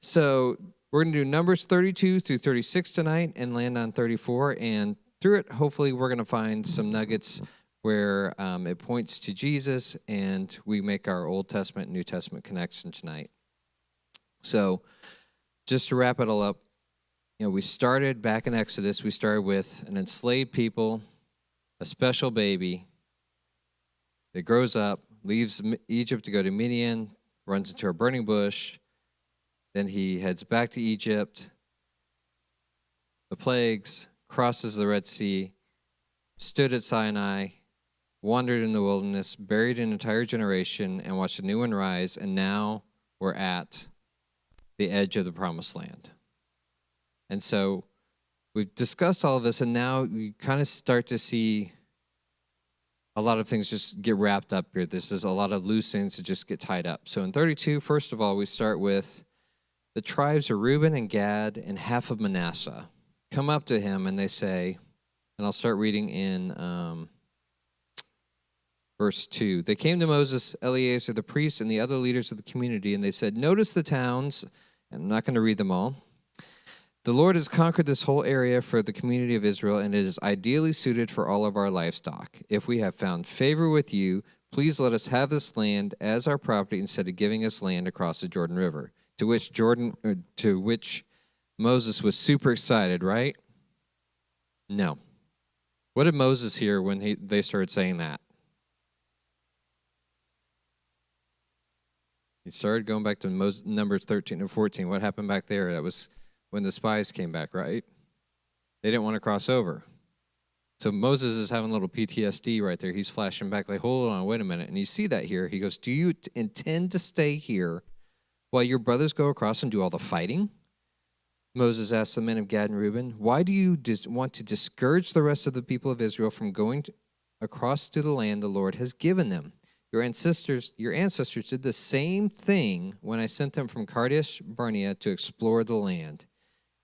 So we're going to do Numbers 32 through 36 tonight and land on 34. And through it, hopefully, we're going to find some nuggets where it points to Jesus, and we make our Old Testament and New Testament connection tonight. So just to wrap it all up, we started back in Exodus. We started with an enslaved people, a special baby that grows up, leaves Egypt to go to Midian, runs into a burning bush. Then he heads back to Egypt, the plagues, crosses the Red Sea, stood at Sinai, wandered in the wilderness, buried an entire generation, and watched a new one rise, and now we're at the edge of the Promised Land. And so we've discussed all of this, and now we kind of start to see a lot of things just get wrapped up here. This is a lot of loose ends that just get tied up. So in 32, first of all, we start with the tribes of Reuben and Gad and half of Manasseh come up to him, and they say, and I'll start reading in verse 2. They came to Moses, Eleazar the priest, and the other leaders of the community, and they said, "Notice the towns," and I'm not going to read them all. "The Lord has conquered this whole area for the community of Israel, and it is ideally suited for all of our livestock. If we have found favor with you, please let us have this land as our property instead of giving us land across the Jordan River." To which Moses was super excited, right? No. What did Moses hear when they started saying that? He started going back to Numbers 13 and 14. What happened back there? That was when the spies came back, right? They didn't want to cross over. So Moses is having a little PTSD right there. He's flashing back like, hold on, wait a minute. And you see that here. He goes, "Do you intend to stay here while your brothers go across and do all the fighting?" Moses asked the men of Gad and Reuben, "Why do you want to discourage the rest of the people of Israel from going across to the land the Lord has given them? Your ancestors did the same thing when I sent them from Kadesh Barnea to explore the land.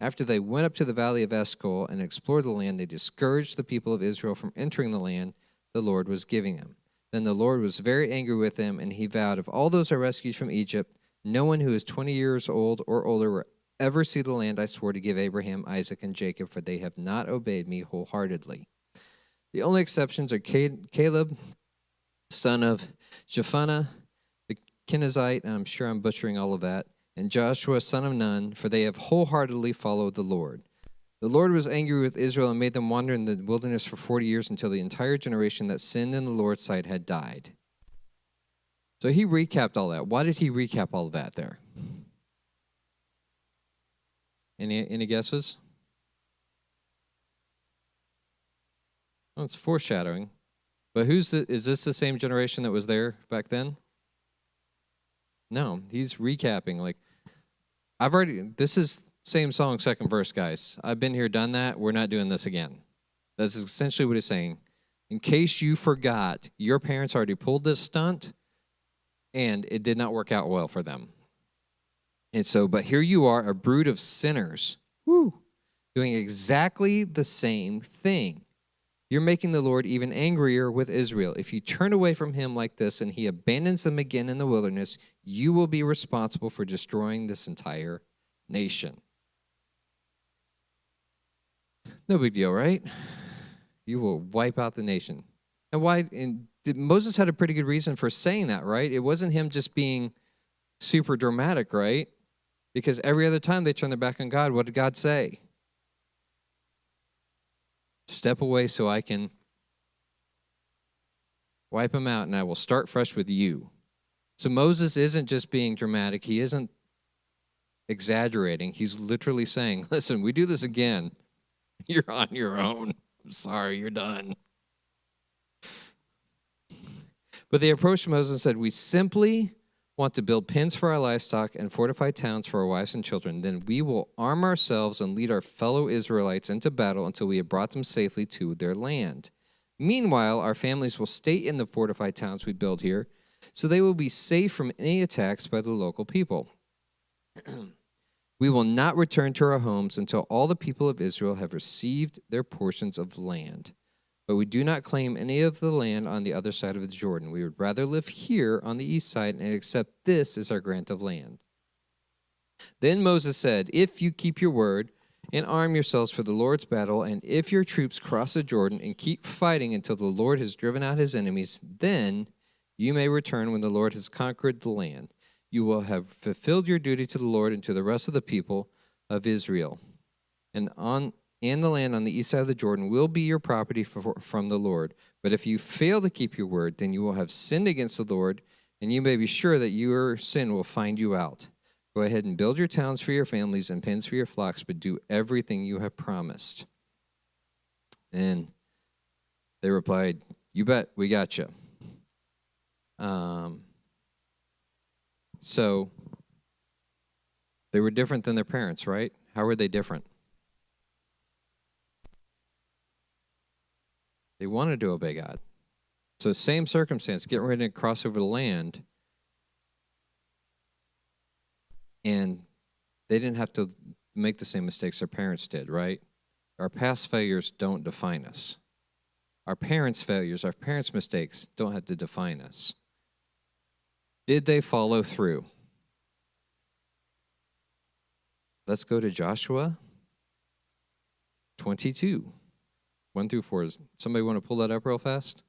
After they went up to the valley of Eshcol and explored the land, they discouraged the people of Israel from entering the land the Lord was giving them. Then the Lord was very angry with them, and he vowed, of all those I rescued from Egypt, no one who is 20 years old or older will ever see the land I swore to give Abraham, Isaac, and Jacob, for they have not obeyed me wholeheartedly. The only exceptions are Caleb, son of Jephunneh, the Kenizzite," and I'm sure I'm butchering all of that, "and Joshua, son of Nun, for they have wholeheartedly followed the Lord. The Lord was angry with Israel and made them wander in the wilderness for 40 years until the entire generation that sinned in the Lord's sight had died." So he recapped all that. Why did he recap all of that there? Any guesses? Well, it's foreshadowing. But is this the same generation that was there back then? No, he's recapping. Like, this is same song, second verse, guys. I've been here, done that. We're not doing this again. That's essentially what he's saying. In case you forgot, your parents already pulled this stunt, and it did not work out well for them. And so, but here you are, a brood of sinners, doing exactly the same thing. You're making the Lord even angrier with Israel. If you turn away from him like this and he abandons them again in the wilderness, you will be responsible for destroying this entire nation. No big deal, right? You will wipe out the nation. And why? And Moses had a pretty good reason for saying that, right? It wasn't him just being super dramatic, right? Because every other time they turned their back on God, what did God say? "Step away so I can wipe them out, and I will start fresh with you." So Moses isn't just being dramatic. He isn't exaggerating. He's literally saying, listen, we do this again, you're on your own. I'm sorry, you're done. But they approached Moses and said, "We simply want to build pens for our livestock and fortified towns for our wives and children. Then we will arm ourselves and lead our fellow Israelites into battle until we have brought them safely to their land. Meanwhile, our families will stay in the fortified towns we build here, so they will be safe from any attacks by the local people. We will not return to our homes until all the people of Israel have received their portions of land. But we do not claim any of the land on the other side of the Jordan. We would rather live here on the east side and accept this as our grant of land." Then Moses said, if you keep your word and arm yourselves for the Lord's battle, and if your troops cross the Jordan and keep fighting until the Lord has driven out his enemies, then you may return when the Lord has conquered the land. You will have fulfilled your duty to the Lord and to the rest of the people of Israel. And the land on the east side of the Jordan will be your property from the Lord. But if you fail to keep your word, then you will have sinned against the Lord, and you may be sure that your sin will find you out. Go ahead and build your towns for your families and pens for your flocks, but do everything you have promised. And they replied, you bet, we got you. So they were different than their parents, right? How were they different? They wanted to obey God. So same circumstance, getting ready to cross over the land, and they didn't have to make the same mistakes their parents did, right? Our past failures don't define us. Our parents' failures, our parents' mistakes don't have to define us. Did they follow through? Let's go to Joshua 22, 1 through 4. Somebody want to pull that up real fast?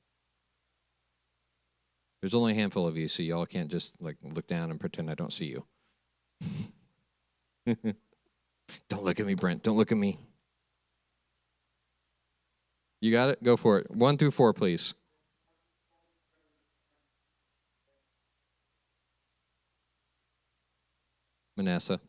There's only a handful of you, so y'all can't just look down and pretend I don't see you. Don't look at me, Brent. Don't look at me. You got it? Go for it. 1 through 4, please. Manasseh.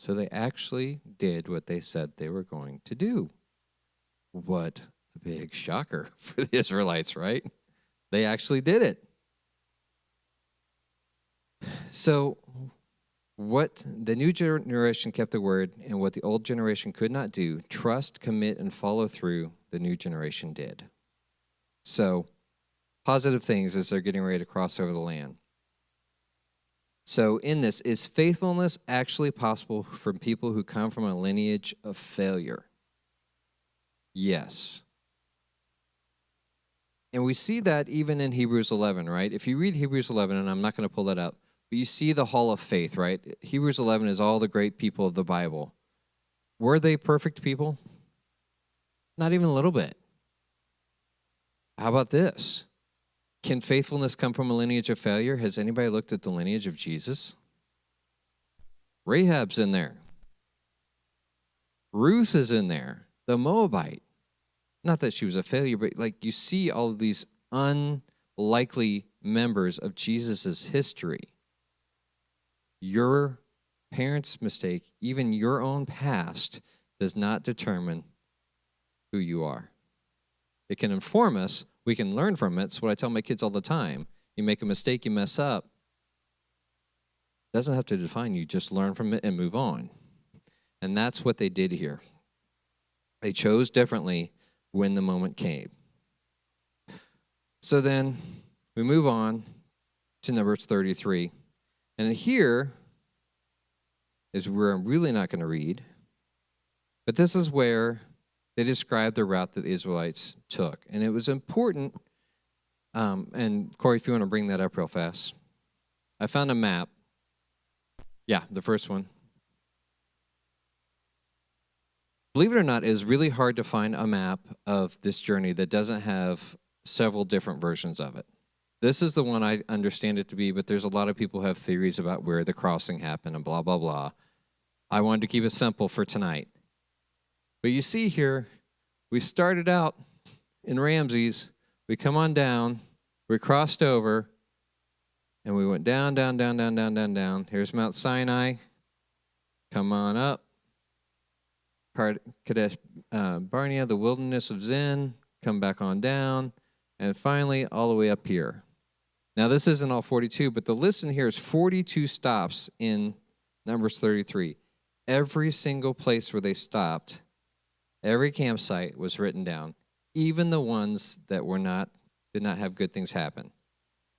So they actually did what they said they were going to do. What a big shocker for the Israelites, right? They actually did it. So what the new generation kept the word, and what the old generation could not do, trust, commit, and follow through, the new generation did. So positive things as they're getting ready to cross over the land. So in this, is faithfulness actually possible from people who come from a lineage of failure? Yes. And we see that even in Hebrews 11, right? If you read Hebrews 11, and I'm not going to pull that up, but you see the hall of faith, right? Hebrews 11 is all the great people of the Bible. Were they perfect people? Not even a little bit. How about this? Can faithfulness come from a lineage of failure? Has anybody looked at the lineage of Jesus? Rahab's in there. Ruth is in there, the Moabite. Not that she was a failure, but you see all of these unlikely members of Jesus' history. Your parents' mistake, even your own past, does not determine who you are. It can inform us. We can learn from it. It's what I tell my kids all the time. You make a mistake, you mess up. It doesn't have to define you. Just learn from it and move on. And that's what they did here. They chose differently when the moment came. So then we move on to Numbers 33. And here is where I'm really not going to read. But this is where they described the route that the Israelites took. And it was important. And Corey, if you want to bring that up real fast. I found a map. Yeah, the first one. Believe it or not, it is really hard to find a map of this journey that doesn't have several different versions of it. This is the one I understand it to be, but there's a lot of people who have theories about where the crossing happened and blah, blah, blah. I wanted to keep it simple for tonight. But you see here, we started out in Ramses. We come on down. We crossed over. And we went down, down, down, down, down, down, down. Here's Mount Sinai. Come on up. Kadesh Barnea, the wilderness of Zin. Come back on down. And finally, all the way up here. Now, this isn't all 42, but the list in here is 42 stops in Numbers 33. Every single place where they stopped, every campsite was written down, even the ones that did not have good things happen.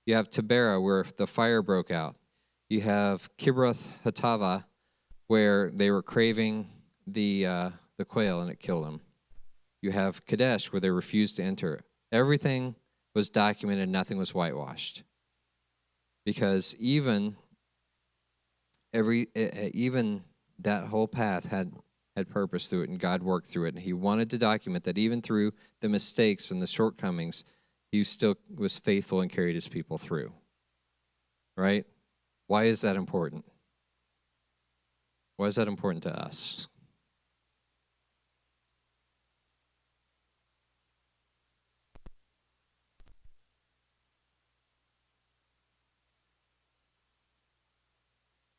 You have Taberah, where the fire broke out. You have Kibroth Hattaavah, where they were craving the quail and it killed them. You have Kadesh, where they refused to enter. Everything was documented, nothing was whitewashed. Because even that whole path had purpose through it, and God worked through it. And he wanted to document that even through the mistakes and the shortcomings, he still was faithful and carried his people through. Right? Why is that important? Why is that important to us?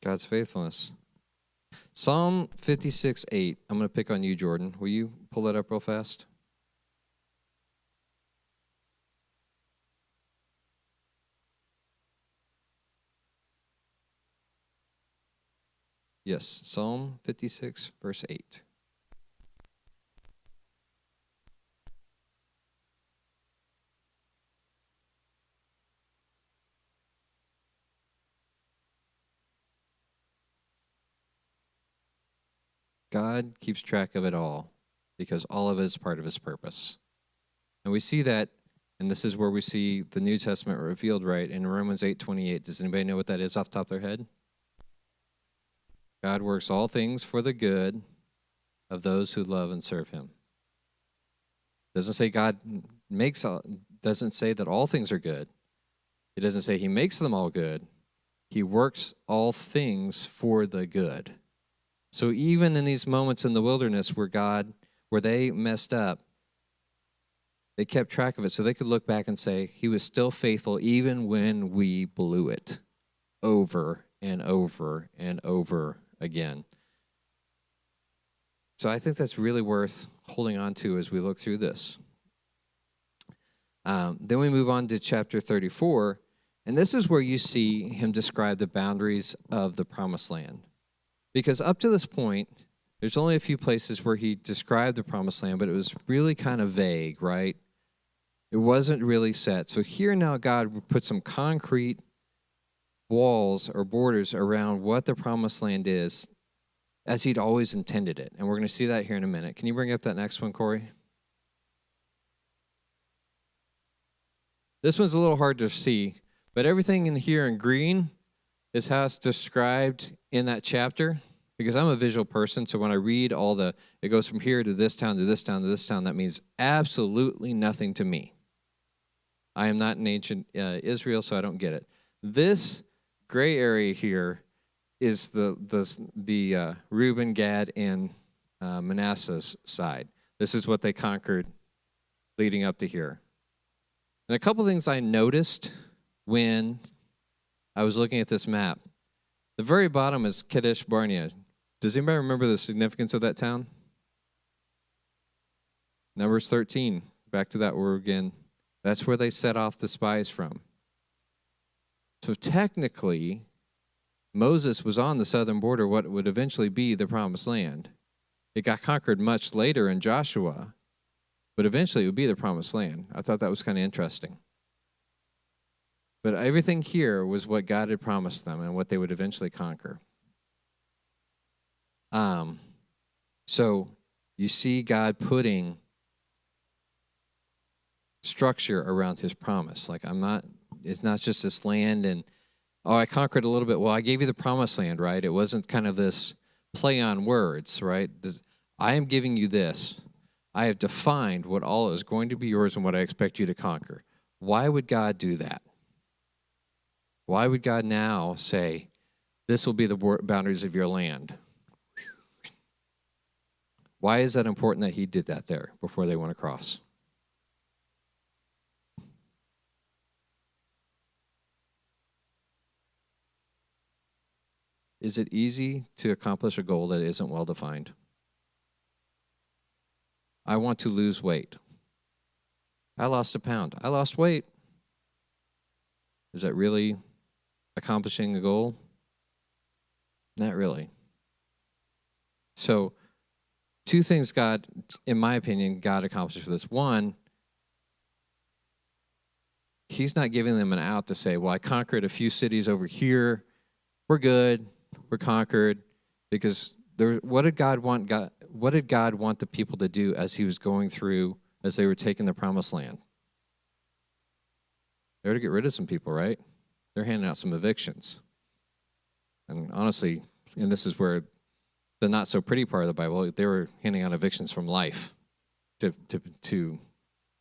God's faithfulness. Psalm 56:8. I'm going to pick on you, Jordan. Will you pull that up real fast? Yes, Psalm 56, verse 8. God keeps track of it all because all of it is part of his purpose. And we see that, and this is where we see the New Testament revealed, right, in Romans 8:28. Does anybody know what that is off the top of their head? God works all things for the good of those who love and serve him. Doesn't say God doesn't say that all things are good. It doesn't say he makes them all good. He works all things for the good. So even in these moments in the wilderness where they messed up, they kept track of it so they could look back and say, he was still faithful even when we blew it over and over and over again. So I think that's really worth holding on to as we look through this. Then we move on to chapter 34, and this is where you see him describe the boundaries of the promised land. Because up to this point, there's only a few places where he described the promised land, but it was really kind of vague, right? It wasn't really set. So here now God put some concrete walls or borders around what the promised land is as he'd always intended it. And we're going to see that here in a minute. Can you bring up that next one, Corey? This one's a little hard to see, but everything in here in green is how it's described in that chapter, because I'm a visual person, so when I read it goes from here to this town, to this town, to this town, that means absolutely nothing to me. I am not in ancient Israel, so I don't get it. This gray area here is the Reuben, Gad, and Manasseh's side. This is what they conquered leading up to here. And a couple things I noticed when I was looking at this map. The very bottom is Kadesh Barnea. Does anybody remember the significance of that town? Numbers 13. Back to that word again. That's where they set off the spies from. So technically, Moses was on the southern border, what would eventually be the promised land. It got conquered much later in Joshua, but eventually it would be the promised land. I thought that was kind of interesting. But everything here was what God had promised them and what they would eventually conquer. So you see God putting structure around his promise. Like it's not just this land and, I conquered a little bit. Well, I gave you the promised land, right? It wasn't kind of this play on words, right? I am giving you this. I have defined what all is going to be yours and what I expect you to conquer. Why would God do that? Why would God now say, this will be the boundaries of your land? Why is that important that he did that there before they went across? Is it easy to accomplish a goal that isn't well defined? I want to lose weight. I lost a pound. I lost weight. Is that really accomplishing a goal? Not really. So, two things God, in my opinion, God accomplished with this. One, he's not giving them an out to say, well, I conquered a few cities over here. We're good. We're conquered. Because what did God want the people to do as he was going through, as they were taking the promised land? They were to get rid of some people, right? They're handing out some evictions. And honestly, and this is where the not so pretty part of the Bible, they were handing out evictions from life to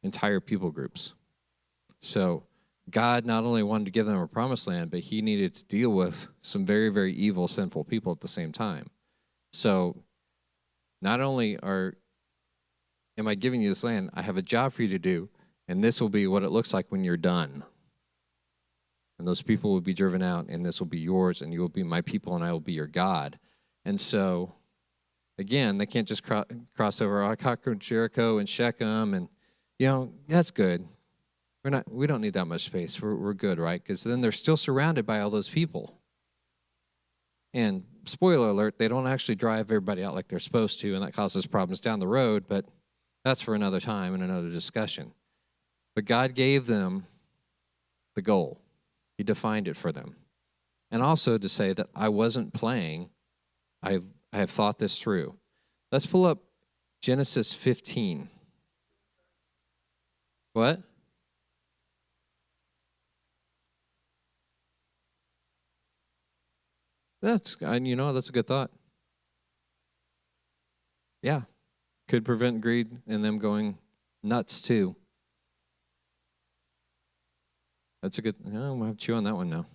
entire people groups. So God not only wanted to give them a promised land, but he needed to deal with some very, very evil, sinful people at the same time. So not only am I giving you this land, I have a job for you to do, and this will be what it looks like when you're done. And those people will be driven out, and this will be yours, and you will be my people, and I will be your God. And so, again, they can't just cross over. I conquered Jericho and Shechem, and that's good. We don't need that much space. We're good, right? Because then they're still surrounded by all those people. And spoiler alert, they don't actually drive everybody out like they're supposed to, and that causes problems down the road. But that's for another time and another discussion. But God gave them the goal. He defined it for them. And also to say that I wasn't playing. I have thought this through. Let's pull up Genesis 15. What? That's a good thought. Yeah. Could prevent greed and them going nuts too. That's a good, I'm going to chew on that one now.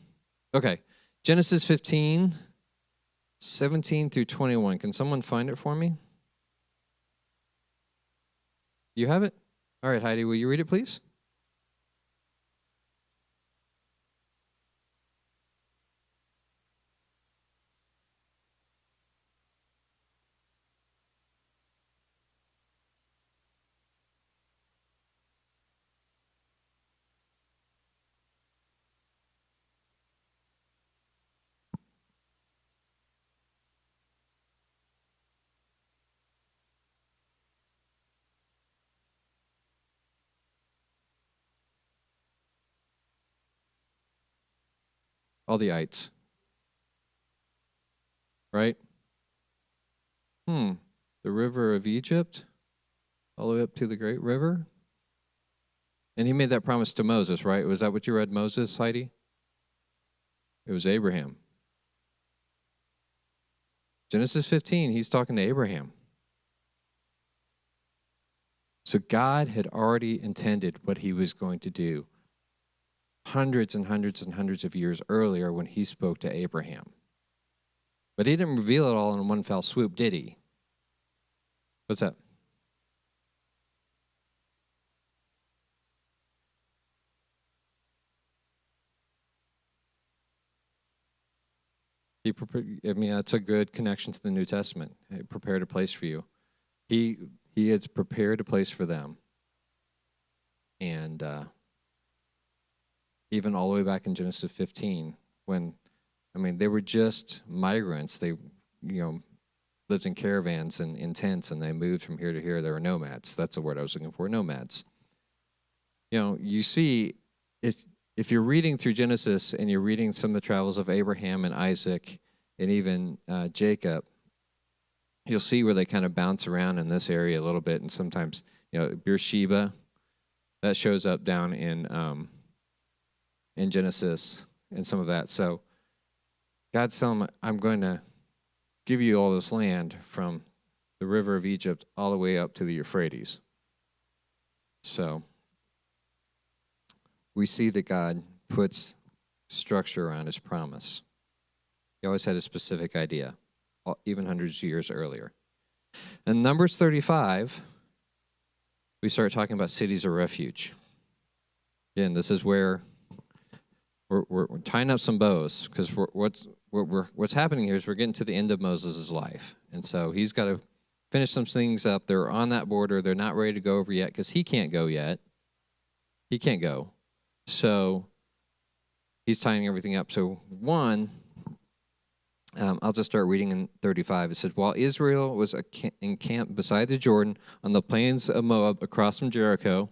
Okay. Genesis 15, 17 through 21. Can someone find it for me? You have it? All right, Heidi, will you read it, please? All the ites. Right? The river of Egypt, all the way up to the great river. And he made that promise to Moses, right? Was that what you read, Moses, Heidi? It was Abraham. Genesis 15, he's talking to Abraham. So God had already intended what he was going to do hundreds and hundreds and hundreds of years earlier when he spoke to Abraham. But he didn't reveal it all in one fell swoop, did he? What's that? That's a good connection to the New Testament. He prepared a place for you. He has prepared a place for them. And even all the way back in Genesis 15, when, they were just migrants. They, lived in caravans and in tents, and they moved from here to here. They were nomads. That's the word I was looking for, nomads. You see, if you're reading through Genesis and you're reading some of the travels of Abraham and Isaac and even Jacob, you'll see where they kind of bounce around in this area a little bit. And sometimes, Beersheba, that shows up down in Genesis and some of that. So God's telling them, I'm going to give you all this land from the river of Egypt all the way up to the Euphrates. So we see that God puts structure around his promise. He always had a specific idea, even hundreds of years earlier. In Numbers 35, we start talking about cities of refuge. Again, this is where we're tying up some bows, because what's happening here is we're getting to the end of Moses' life. And so he's got to finish some things up. They're on that border. They're not ready to go over yet because he can't go yet. He can't go. So he's tying everything up. So I'll just start reading in 35. It says, while Israel was encamped beside the Jordan on the plains of Moab across from Jericho,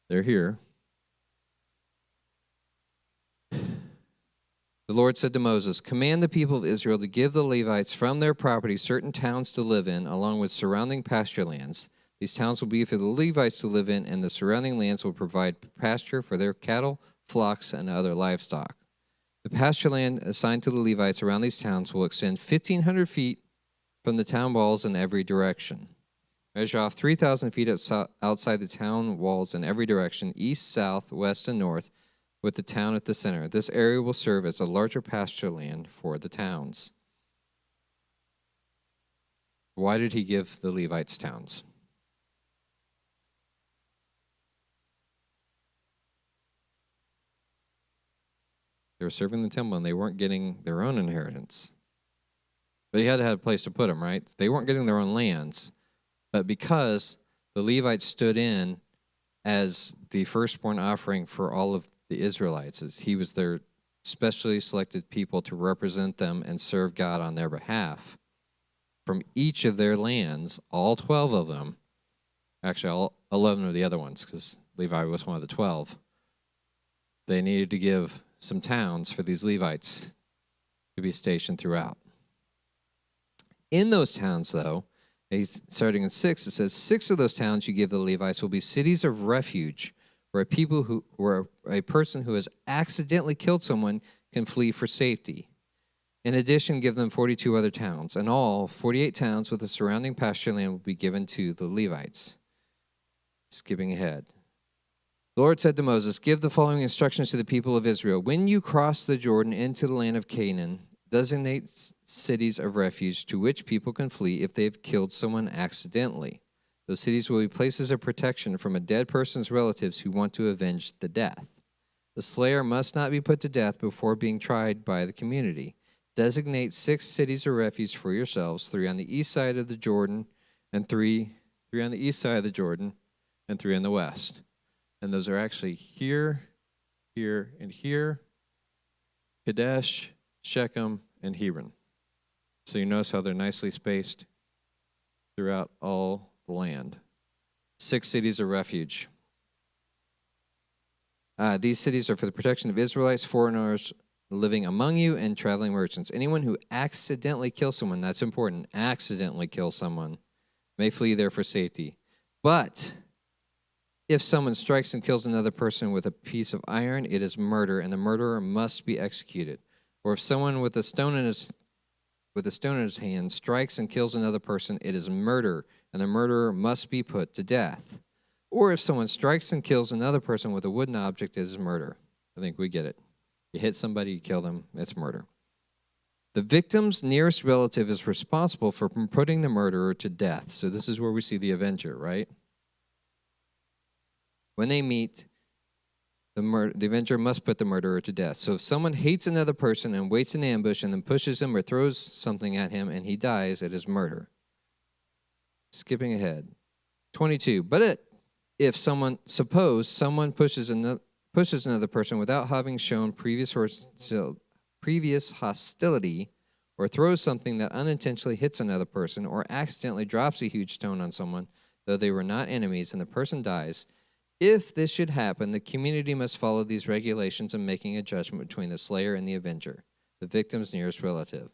they're here. The Lord said to Moses, command the people of Israel to give the Levites from their property certain towns to live in, along with surrounding pasture lands. These towns will be for the Levites to live in, and the surrounding lands will provide pasture for their cattle, flocks, and other livestock. The pasture land assigned to the Levites around these towns will extend 1,500 feet from the town walls in every direction. Measure off 3,000 feet outside the town walls in every direction, east, south, west, and north, with the town at the center. This area will serve as a larger pasture land for the towns. Why did he give the Levites towns? They were serving the temple, and they weren't getting their own inheritance. But he had to have a place to put them, right? They weren't getting their own lands. But because the Levites stood in as the firstborn offering for all of the Israelites, as he was their specially selected people to represent them and serve God on their behalf, from each of their lands, all 12 of them, actually all 11 of the other ones, because Levi was one of the 12, they needed to give some towns for these Levites to be stationed throughout. In those towns, though, starting in 6, it says, 6 of those towns you give the Levites will be cities of refuge, where a person who has accidentally killed someone can flee for safety. In addition, give them 42 other towns. In all, 48 towns with the surrounding pasture land will be given to the Levites. Skipping ahead. The Lord said to Moses, give the following instructions to the people of Israel. When you cross the Jordan into the land of Canaan, designate cities of refuge to which people can flee if they've killed someone accidentally. Those cities will be places of protection from a dead person's relatives who want to avenge the death. The slayer must not be put to death before being tried by the community. Designate 6 cities of refuge for yourselves, 3 on the east side of the Jordan, and 3 on the east side of the Jordan, and 3 on the west. And those are actually here, here, and here, Kadesh, Shechem, and Hebron. So you notice how they're nicely spaced throughout all the land. 6 cities of refuge. These cities are for the protection of Israelites, foreigners living among you, and traveling merchants. Anyone who accidentally kills someone, that's important, accidentally kills someone, may flee there for safety. But if someone strikes and kills another person with a piece of iron, it is murder, and the murderer must be executed. Or if someone with a stone in his hand strikes and kills another person, it is murder, and the murderer must be put to death. Or if someone strikes and kills another person with a wooden object, it is murder. I think we get it. You hit somebody, you kill them, it's murder. The victim's nearest relative is responsible for putting the murderer to death. So this is where we see the avenger, right? When they meet, the avenger must put the murderer to death. So if someone hates another person and waits in ambush and then pushes him or throws something at him and he dies, it is murder. Skipping ahead. 22. But if someone pushes another person without having shown previous hostility, or throws something that unintentionally hits another person, or accidentally drops a huge stone on someone, though they were not enemies, and the person dies, if this should happen, the community must follow these regulations in making a judgment between the slayer and the avenger, the victim's nearest relative.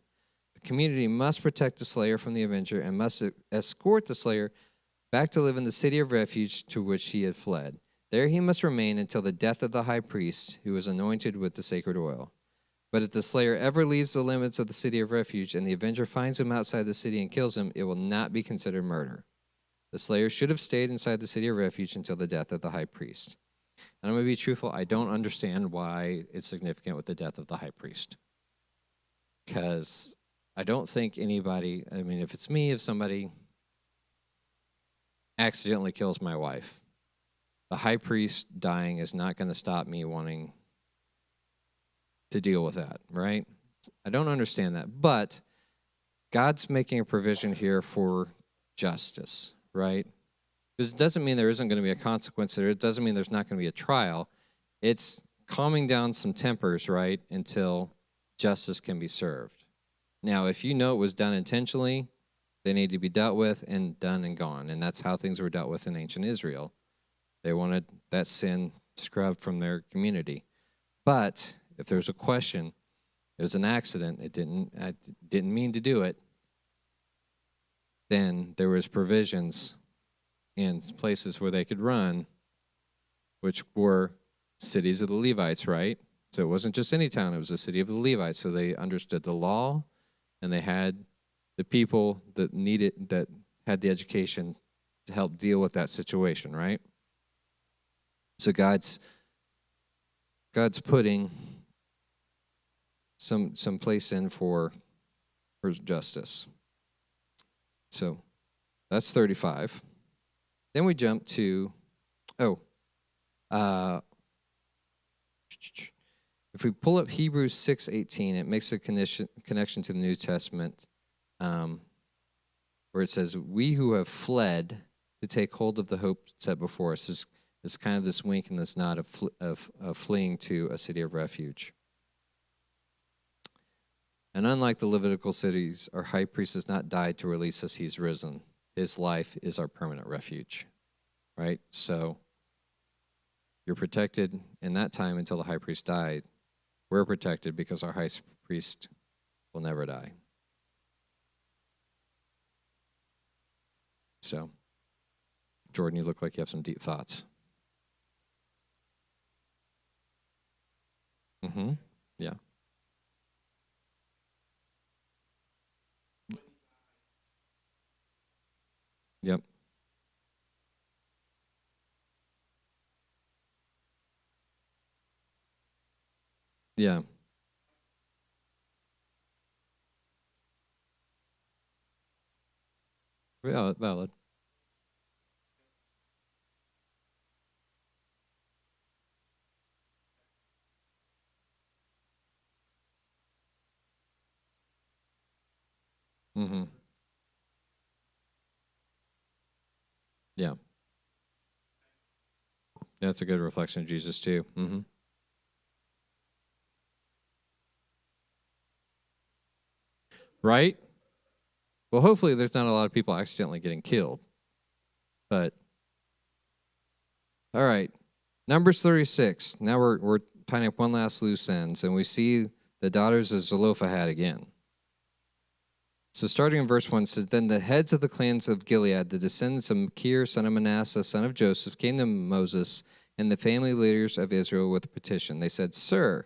The community must protect the slayer from the avenger and must escort the slayer back to live in the city of refuge to which he had fled. There he must remain until the death of the high priest, who was anointed with the sacred oil. But if the slayer ever leaves the limits of the city of refuge and the avenger finds him outside the city and kills him, it will not be considered murder. The slayer should have stayed inside the city of refuge until the death of the high priest. And I'm going to be truthful, I don't understand why it's significant with the death of the high priest. Because I don't think anybody, if it's me, if somebody accidentally kills my wife, the high priest dying is not going to stop me wanting to deal with that, right? I don't understand that. But God's making a provision here for justice, right? This doesn't mean there isn't going to be a consequence there. It doesn't mean there's not going to be a trial. It's calming down some tempers, right, until justice can be served. Now, if you know it was done intentionally, they need to be dealt with and done and gone. And that's how things were dealt with in ancient Israel. They wanted that sin scrubbed from their community. But if there's a question, it was an accident, I didn't mean to do it, then there was provisions in places where they could run, which were cities of the Levites, right? So it wasn't just any town, it was a city of the Levites. So they understood the law, and they had the people that had the education to help deal with that situation, right? So God's putting some place in for justice. So that's 35. Then we jump to, if we pull up Hebrews 6:18, it makes a connection to the New Testament, where it says, "We who have fled to take hold of the hope set before us." Is kind of this wink and this nod of fleeing to a city of refuge. And unlike the Levitical cities, our high priest has not died to release us, he's risen. His life is our permanent refuge, right? So you're protected in that time until the high priest died. We're protected because our high priest will never die. So, Jordan, you look like you have some deep thoughts. Yeah. Yep. Yeah. Valid. Mm-hmm. Yeah. That's a good reflection of Jesus too. Mm-hmm. Right? Well, hopefully there's not a lot of people accidentally getting killed. But all right. Numbers 36. Now we're tying up one last loose ends, and we see the daughters of Zelophehad again. So starting in verse 1, it says, "Then the heads of the clans of Gilead, the descendants of Machir, son of Manasseh, son of Joseph, came to Moses and the family leaders of Israel with a petition. They said, 'Sir,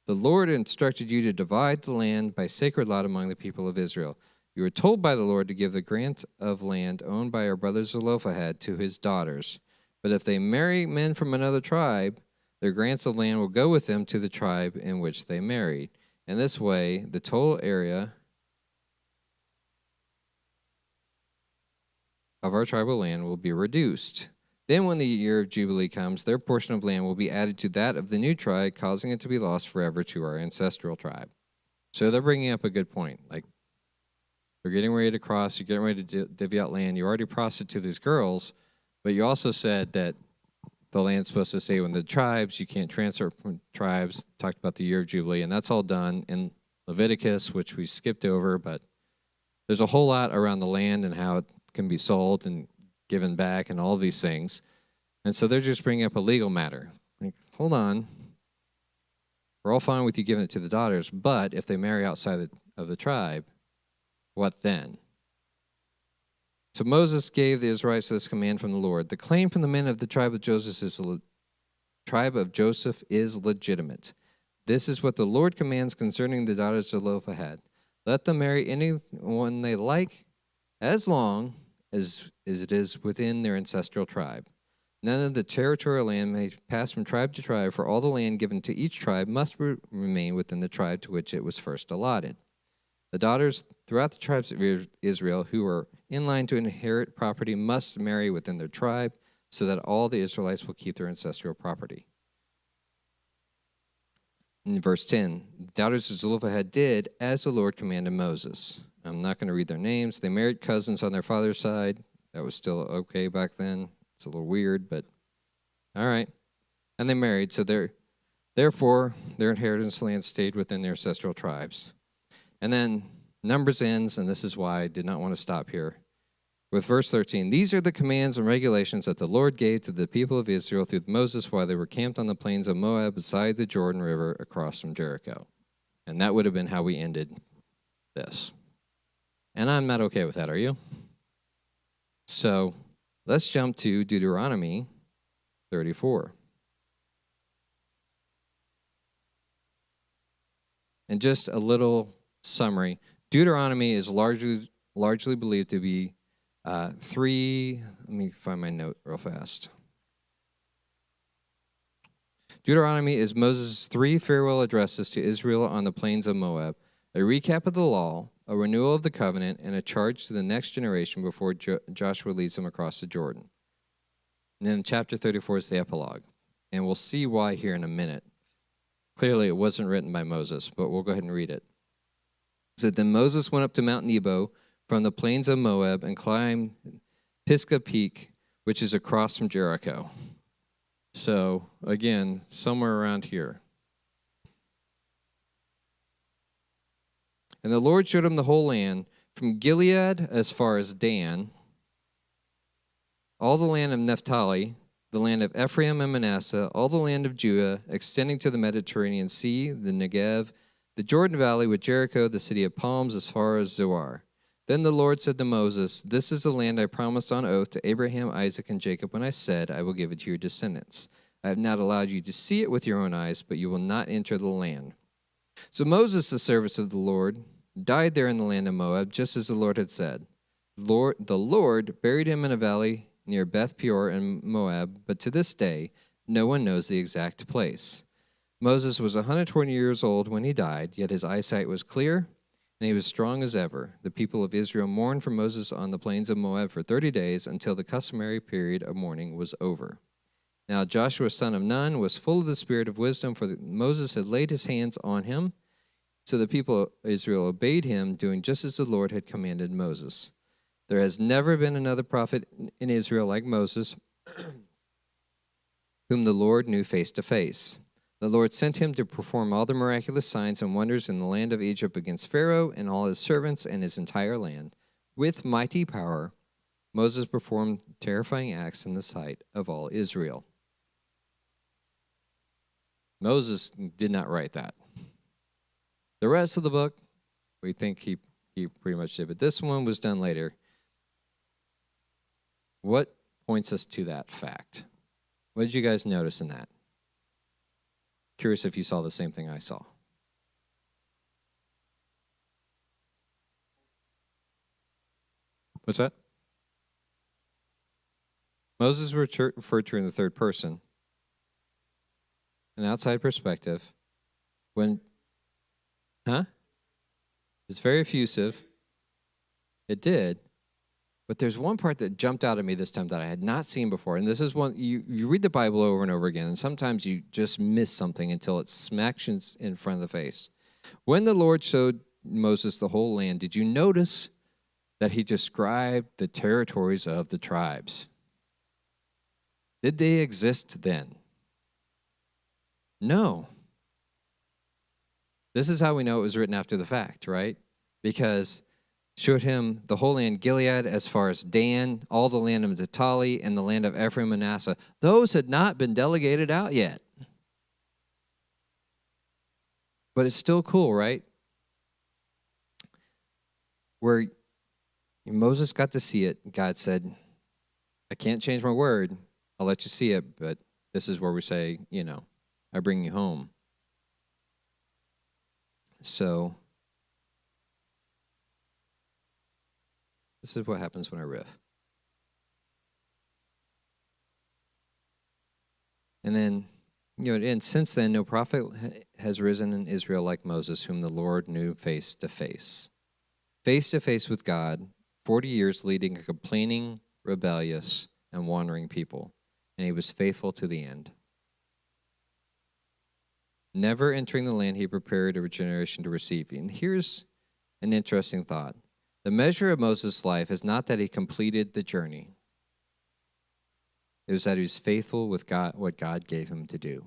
the Lord instructed you to divide the land by sacred lot among the people of Israel. You were told by the Lord to give the grant of land owned by our brother Zelophehad to his daughters. But if they marry men from another tribe, their grants of land will go with them to the tribe in which they married. In this way, the total area of our tribal land will be reduced. Then when the year of Jubilee comes, their portion of land will be added to that of the new tribe, causing it to be lost forever to our ancestral tribe.'" So they're bringing up a good point. Like, you're getting ready to cross, you're getting ready to divvy out land. You already promised it to these girls, but you also said that the land's supposed to stay with the tribes. You can't transfer from tribes. Talked about the year of Jubilee, and that's all done in Leviticus, which we skipped over, but there's a whole lot around the land and how it can be sold and given back and all these things. And so they're just bringing up a legal matter. Like, hold on. We're all fine with you giving it to the daughters, but if they marry outside of the tribe, what then? So Moses gave the Israelites this command from the Lord: "The claim from the men of the tribe of Joseph is legitimate. This is what the Lord commands concerning the daughters of Zelophehad. Let them marry anyone they like, as long as it is within their ancestral tribe. None of the territorial land may pass from tribe to tribe, for all the land given to each tribe must remain within the tribe to which it was first allotted. The daughters throughout the tribes of Israel who are in line to inherit property must marry within their tribe, so that all the Israelites will keep their ancestral property." In verse 10, "The daughters of Zelophehad did as the Lord commanded Moses." I'm not going to read their names. They married cousins on their father's side. That was still okay back then. It's a little weird, but all right. And they married, so Therefore, their inheritance land stayed within their ancestral tribes. And then Numbers ends, and this is why I did not want to stop here, with verse 13. These are the commands and regulations that the Lord gave to the people of Israel through Moses while they were camped on the plains of Moab beside the Jordan River across from Jericho. And that would have been how we ended this. And I'm not okay with that, are you? So let's jump to Deuteronomy 34. And just a little summary. Deuteronomy is largely believed to be three. Let me find my note real fast. Deuteronomy is Moses' 3 farewell addresses to Israel on the plains of Moab, a recap of the law, a renewal of the covenant, and a charge to the next generation before Joshua leads them across the Jordan. And then chapter 34 is the epilogue, and we'll see why here in a minute. Clearly, it wasn't written by Moses, but we'll go ahead and read it. It said, Then Moses went up to Mount Nebo from the plains of Moab and climbed Pisgah Peak, which is across from Jericho. So, again, somewhere around here. And the Lord showed him the whole land, from Gilead as far as Dan, all the land of Naphtali, the land of Ephraim and Manasseh, all the land of Judah, extending to the Mediterranean Sea, the Negev, the Jordan Valley with Jericho, the city of palms, as far as Zoar. Then the Lord said to Moses, This is the land I promised on oath to Abraham, Isaac, and Jacob when I said, I will give it to your descendants. I have not allowed you to see it with your own eyes, but you will not enter the land. So Moses, the servant of the Lord, died there in the land of Moab, just as the Lord had said. The Lord buried him in a valley near Beth Peor in Moab, but to this day, no one knows the exact place. Moses was 120 years old when he died, yet his eyesight was clear, and he was strong as ever. The people of Israel mourned for Moses on the plains of Moab for 30 days until the customary period of mourning was over. Now Joshua, son of Nun, was full of the spirit of wisdom, for Moses had laid his hands on him. So the people of Israel obeyed him, doing just as the Lord had commanded Moses. There has never been another prophet in Israel like Moses, whom the Lord knew face to face. The Lord sent him to perform all the miraculous signs and wonders in the land of Egypt against Pharaoh and all his servants and his entire land. With mighty power, Moses performed terrifying acts in the sight of all Israel. Moses did not write that. The rest of the book, we think he pretty much did, but this one was done later. What points us to that fact? What did you guys notice in that? Curious if you saw the same thing I saw. What's that? Moses referred to in the third person. An outside perspective. It's very effusive. It did. But there's one part that jumped out at me this time that I had not seen before. And this is one, you read the Bible over and over again, and sometimes you just miss something until it smacks you in front of the face. When the Lord showed Moses the whole land, did you notice that he described the territories of the tribes? Did they exist then? No. This is how we know it was written after the fact, right? Because showed him the whole land, Gilead as far as Dan, all the land of Naphtali, and the land of Ephraim and Manasseh. Those had not been delegated out yet. But it's still cool, right? Where Moses got to see it, God said, I can't change my word. I'll let you see it, but this is where we say, I bring you home. So this is what happens when I riff. And then, and since then, no prophet has risen in Israel like Moses, whom the Lord knew face to face with God, 40 years leading a complaining, rebellious, and wandering people. And he was faithful to the end. Never entering the land he prepared a generation to receive. And here's an interesting thought. The measure of Moses' life is not that he completed the journey. It was that he was faithful with God, what God gave him to do.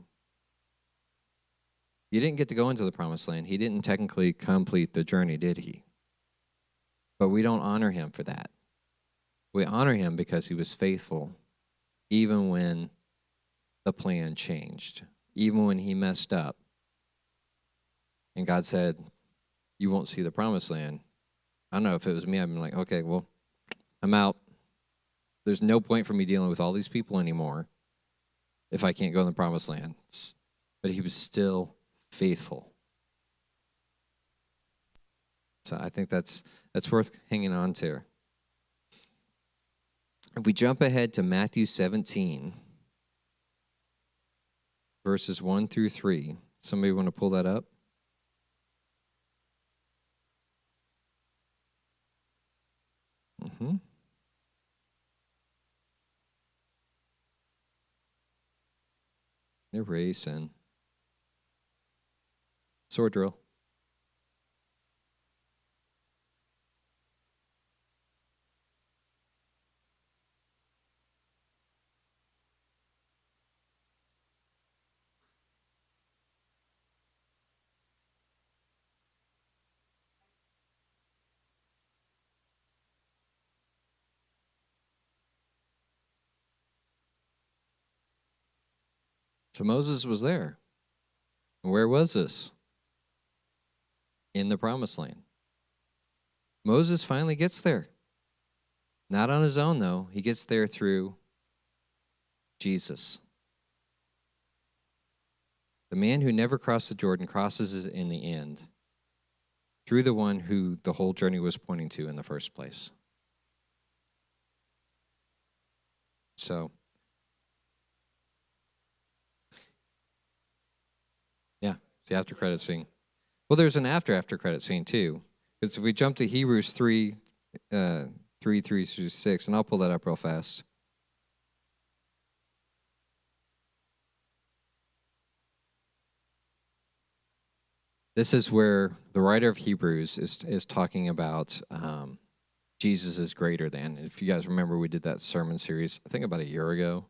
He didn't get to go into the promised land. He didn't technically complete the journey, did he? But we don't honor him for that. We honor him because he was faithful, even when the plan changed, even when he messed up. And God said, you won't see the promised land. I don't know if it was me. I'd been like, okay, well, I'm out. There's no point for me dealing with all these people anymore if I can't go in the promised land. But he was still faithful. So I think that's worth hanging on to. If we jump ahead to Matthew 17, verses 1 through 3, somebody want to pull that up? Mm-hmm. They're racing. Sword drill. So Moses was there. Where was this? In the promised land. Moses finally gets there. Not on his own, though. He gets there through Jesus. The man who never crossed the Jordan crosses it in the end through the one who the whole journey was pointing to in the first place. So, yeah, it's the after credit scene. Well, there's an after credit scene too. Because if we jump to Hebrews 3 through 6, and I'll pull that up real fast. This is where the writer of Hebrews is talking about Jesus is greater than. If you guys remember, we did that sermon series, I think about a year ago.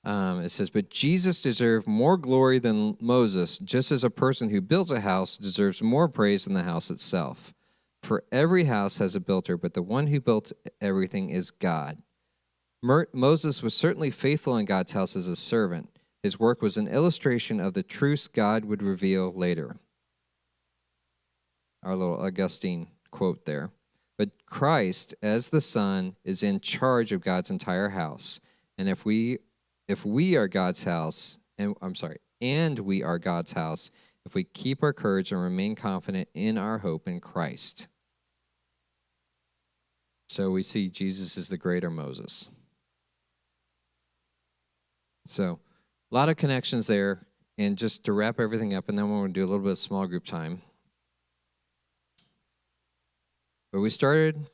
It says, but Jesus deserved more glory than Moses, just as a person who builds a house deserves more praise than the house itself. For every house has a builder, but the one who built everything is God. Moses was certainly faithful in God's house as a servant. His work was an illustration of the truths God would reveal later. Our little Augustine quote there. But Christ, as the Son, is in charge of God's entire house. And if we are God's house, and we are God's house, if we keep our courage and remain confident in our hope in Christ. So we see Jesus is the greater Moses. So a lot of connections there. And just to wrap everything up, and then we're going to do a little bit of small group time. But we started,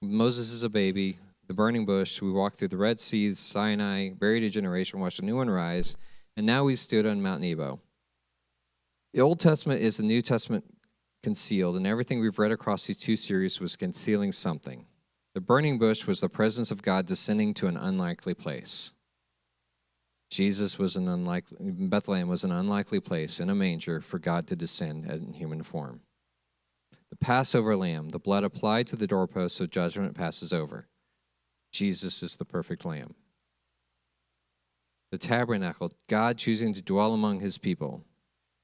Moses is a baby, the burning bush, we walked through the Red Sea, Sinai, buried a generation, watched a new one rise, and now we stood on Mount Nebo. The Old Testament is the New Testament concealed, and everything we've read across these two series was concealing something. The burning bush was the presence of God descending to an unlikely place. Bethlehem was an unlikely place in a manger for God to descend in human form. The Passover lamb, the blood applied to the doorpost so judgment passes over. Jesus is the perfect lamb. The tabernacle, God choosing to dwell among his people.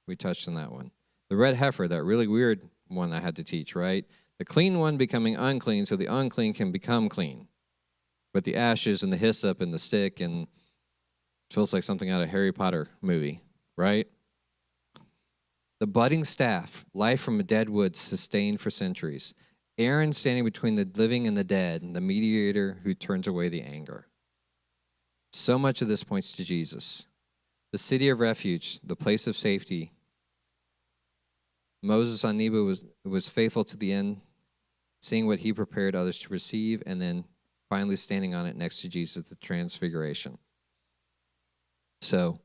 We touched on that one. The red heifer, that really weird one I had to teach, right? The clean one becoming unclean so the unclean can become clean. With the ashes and the hyssop and the stick, and it feels like something out of a Harry Potter movie, right? The budding staff, life from a dead wood sustained for centuries. Aaron standing between the living and the dead, and the mediator who turns away the anger. So much of this points to Jesus. The city of refuge, the place of safety. Moses on Nebo was faithful to the end, seeing what he prepared others to receive, and then finally standing on it next to Jesus at the transfiguration. So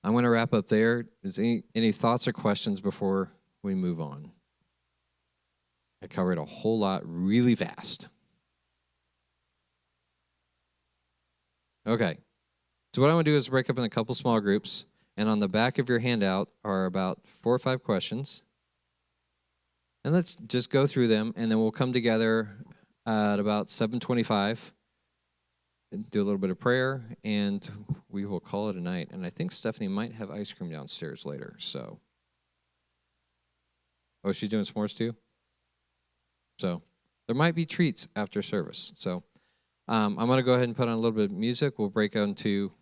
I'm going to wrap up there. Is any thoughts or questions before we move on? I covered a whole lot really fast. Okay. So what I'm going to do is break up in a couple small groups, And on the back of your handout are about 4 or 5 questions. And let's just go through them, and then we'll come together at about 7:25 and do a little bit of prayer, and we will call it a night. And I think Stephanie might have ice cream downstairs later. So, oh, she's doing s'mores too? So there might be treats after service. So I'm going to go ahead and put on a little bit of music. We'll break out into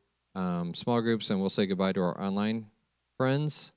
small groups, and we'll say goodbye to our online friends.